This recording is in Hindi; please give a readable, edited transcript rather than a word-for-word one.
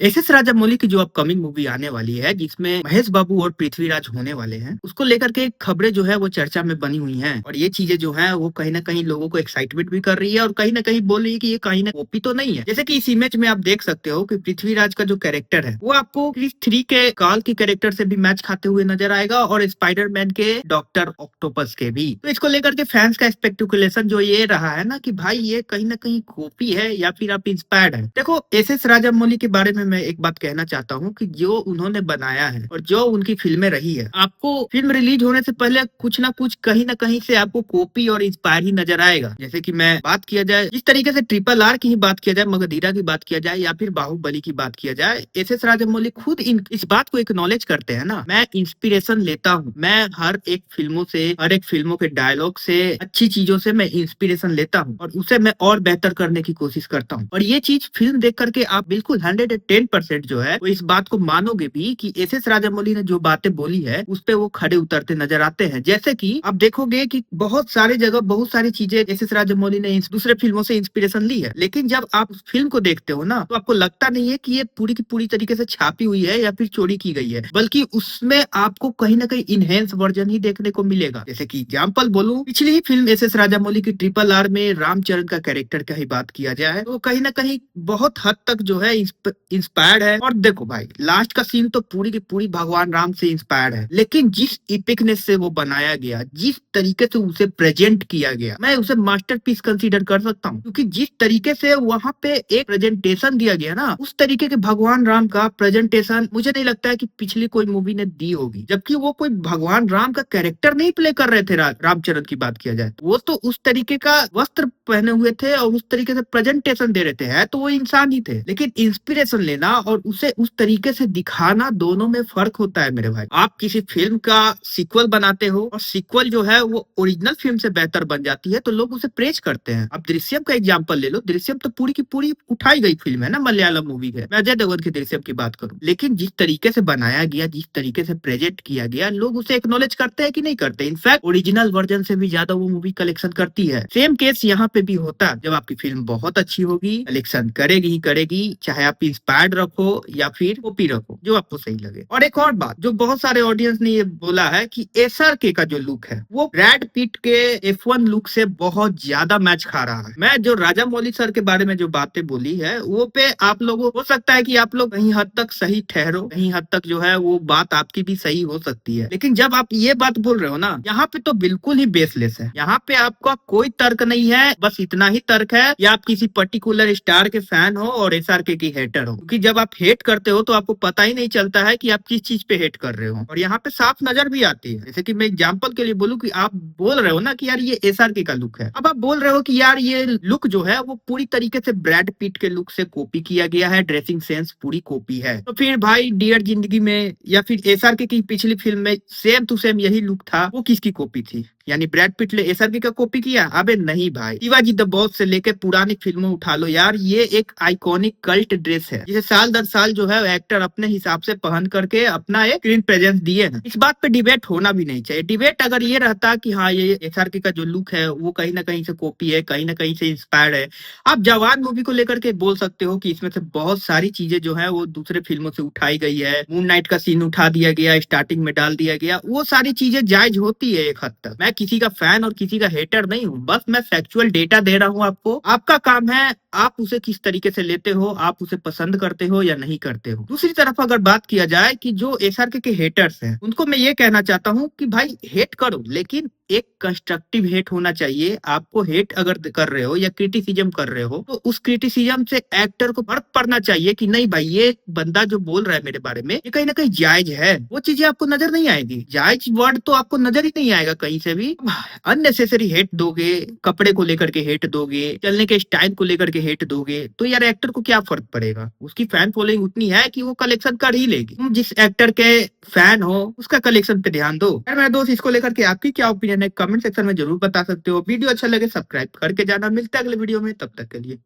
एस.एस. राजामौली की जो अपकमिंग मूवी आने वाली है, जिसमें महेश बाबू और पृथ्वीराज होने वाले हैं, उसको लेकर के खबरें जो है वो चर्चा में बनी हुई हैं और ये चीजें जो है वो कहीं न कहीं लोगों को एक्साइटमेंट भी कर रही है और कहीं न कहीं बोल रही है कि ये कहीं न कॉपी तो नहीं है। जैसे कि इस इमेज में आप देख सकते हो कि पृथ्वीराज का जो कैरेक्टर है, वो आपको क्रिस 3 के काल के कैरेक्टर से भी मैच खाते हुए नजर आएगा और स्पाइडरमैन के डॉक्टर ऑक्टोपस के भी। तो इसको लेकर के फैंस का स्पेक्युलेशन जो ये रहा है ना कि भाई ये कहीं न कहीं कॉपी है या फिर आप इंस्पायर्ड है। देखो एस.एस. राजामौली के बारे में मैं एक बात कहना चाहता हूँ कि जो उन्होंने बनाया है और जो उनकी फिल्में रही है, आपको फिल्म रिलीज होने से पहले कुछ ना कुछ कहीं ना कहीं से आपको कॉपी और इंस्पायर ही नजर आएगा। जैसे कि मैं बात किया जाए जिस तरीके से ट्रिपल आर की ही बात किया जाए, मगधीरा की बात किया जाए या फिर बाहुबली की बात किया जाए, एस.एस. राजामौली खुद इस बात को एक्नॉलेज करते हैं ना, मैं इंस्पिरेशन लेता हूँ, मैं हर एक फिल्मों से, हर एक फिल्मों के डायलॉग से, अच्छी चीजों से मैं इंस्पिरेशन लेता हूँ और उसे मैं और बेहतर करने की कोशिश करता हूँ। और ये चीज फिल्म देख करके आप बिल्कुल 110% जो है वो इस बात को मानोगे भी कि एस.एस. राजामौली ने जो बातें बोली है उस पे वो खड़े उतरते नजर आते हैं। जैसे कि आप देखोगे कि बहुत सारे जगह बहुत सारी चीजें एस.एस. राजामौली ने दूसरे फिल्मों से इंस्पिरेशन ली है, लेकिन जब आप उस फिल्म को देखते हो ना तो आपको लगता नहीं है कि ये पूरी की पूरी तरीके से छापी हुई है या फिर चोरी की गई है, बल्कि उसमें आपको कहीं ना कहीं इनहेंस वर्जन ही देखने को मिलेगा। जैसे कि एग्जाम्पल बोलूं, पिछली ही फिल्म एस.एस. राजामौली की ट्रिपल आर में रामचरण का कैरेक्टर का ही बात किया जाए तो कहीं ना कहीं बहुत हद तक जो है इंस्पायर्ड है। और देखो भाई, लास्ट का सीन तो पूरी की पूरी भगवान राम से इंस्पायर्ड है, लेकिन जिस इपिकनेस से वो बनाया गया, जिस तरीके से उसे प्रेजेंट किया गया, मैं उसे मास्टरपीस कंसीडर कर सकता हूँ। क्योंकि जिस तरीके से वहां पे एक प्रेजेंटेशन दिया गया ना, उस तरीके के भगवान राम का प्रेजेंटेशन मुझे नहीं लगता है कि पिछली कोई मूवी ने दी होगी। जबकि वो कोई भगवान राम का कैरेक्टर नहीं प्ले कर रहे थे। रामचरण की बात किया जाए तो वो तो उस तरीके का वस्त्र पहने हुए थे और उस तरीके से प्रेजेंटेशन दे रहे थे, है तो वो इंसान ही थे, लेकिन इंस्पिरेशन लेना और उसे उस तरीके से दिखाना, दोनों में फर्क होता है मेरे भाई। आप किसी फिल्म का सीक्वल बनाते हो और सीक्वल जो है वो ओरिजिनल फिल्म से बेहतर बन जाती है तो लोग उसे प्रेज करते हैं। अब दृश्यम का एग्जांपल ले लो, दृश्यम तो पूरी की पूरी उठाई गई फिल्म है ना, मलयालम मूवी है। मैं अजय देवगन की दृश्यम की बात करूं, लेकिन जिस तरीके से बनाया गया, जिस तरीके से प्रेजेंट किया गया, लोग उसे एक्नॉलेज करते हैं कि नहीं करते। इनफैक्ट ओरिजिनल वर्जन से भी ज्यादा वो मूवी कलेक्शन करती है। सेम केस यहाँ पे भी होता है। जब आपकी फिल्म बहुत अच्छी होगी, कलेक्शन करेगी ही करेगी, चाहे आप इंस्पायर्ड रखो या फिर कॉपी रखो, जो आपको सही लगे। और एक और बात जो बहुत सारे ऑडियंस ने ये बोला है कि एसआरके का जो लुक है वो ब्रैड पिट के F1 लुक से बहुत ज्यादा मैच खा रहा है। मैं जो राजामौली सर के बारे में जो बातें बोली है वो पे आप लोगों हो सकता है कि आप लोग कहीं हद तक सही ठहरो, कहीं हद तक जो है वो बात आपकी भी सही हो सकती है, लेकिन जब आप ये बात बोल रहे हो ना, यहाँ पे तो बिल्कुल ही बेसलेस है। यहाँ पे आपका कोई तर्क नहीं है, बस इतना ही तर्क है कि आप किसी पर्टिकुलर स्टार के फैन हो और एसआरके की हेटर हो। क्योंकि जब आप हेट करते हो तो आपको पता ही नहीं चलता है कि आप किस चीज पे हेट कर रहे हो, और यहाँ पे साफ नजर भी आती है। जैसे कि मैं एग्जांपल के लिए बोलूं कि आप बोल रहे हो ना कि यार ये एसआरके का लुक है, अब आप बोल रहे हो कि यार ये लुक जो है वो पूरी तरीके से ब्रैड पिट के लुक से कॉपी किया गया है, ड्रेसिंग सेंस पूरी कॉपी है। तो फिर भाई डियर जिंदगी में या फिर एसआरके की पिछली फिल्म में सेम टू सेम यही लुक था, वो किसकी कॉपी थी? यानी ब्रैड पिट ने एसआरके का कॉपी किया? अबे नहीं भाई, शिवाजी द बॉस से लेके पुरानी फिल्मों उठा लो यार, ये एक आइकॉनिक कल्ट ड्रेस है जिसे साल दर साल जो है एक्टर अपने हिसाब से पहन करके अपना एक स्क्रीन प्रेजेंस दिए हैं। इस बात पे डिबेट होना भी नहीं चाहिए। डिबेट अगर ये रहता कि हाँ ये एसआरके का जो लुक है वो कहीं ना कहीं से कॉपी है, कहीं ना कहीं से इंस्पायर्ड है, आप जवान मूवी को लेकर के बोल सकते हो कि इसमें से बहुत सारी चीजें जो है वो दूसरे फिल्मों से उठाई गई है, मून नाइट का सीन उठा दिया गया, स्टार्टिंग में डाल दिया गया, वो सारी चीजें जायज होती है एक हद तक। मैं किसी का फैन और किसी का हेटर नहीं हूँ, बस मैं फैक्चुअल डेटा दे रहा हूँ आपको। आपका काम है आप उसे किस तरीके से लेते हो, आप उसे पसंद करते हो या नहीं करते हो। दूसरी तरफ अगर बात किया जाए कि जो एसआरके के हेटर्स हैं, उनको मैं ये कहना चाहता हूँ कि भाई हेट करो, लेकिन एक कंस्ट्रक्टिव हेट होना चाहिए। आपको हेट अगर कर रहे हो या क्रिटिसिज्म कर रहे हो तो उस क्रिटिसिज्म से एक्टर को फर्क पड़ना चाहिए कि नहीं भाई ये बंदा जो बोल रहा है मेरे बारे में ये कहीं ना कहीं जायज है। वो चीजें आपको नजर नहीं आएगी, जायज वर्ड तो आपको नजर ही नहीं आएगा कहीं से भी। अननेसेसरी हेट दोगे, कपड़े को लेकर के हेट दोगे, चलने के स्टाइल को लेकर के हेट दोगे, तो यार एक्टर को क्या फर्क पड़ेगा? उसकी फैन फॉलोइंग उतनी है कि वो कलेक्शन कर ही लेगी। तुम जिस एक्टर के फैन हो उसका कलेक्शन पे ध्यान दो। यार मेरे दोस्त, इसको लेकर के आपकी क्या ओपिनियन है कमेंट सेक्शन में जरूर बता सकते हो। वीडियो अच्छा लगे सब्सक्राइब करके जाना। मिलते हैं अगले वीडियो में, तब तक के लिए।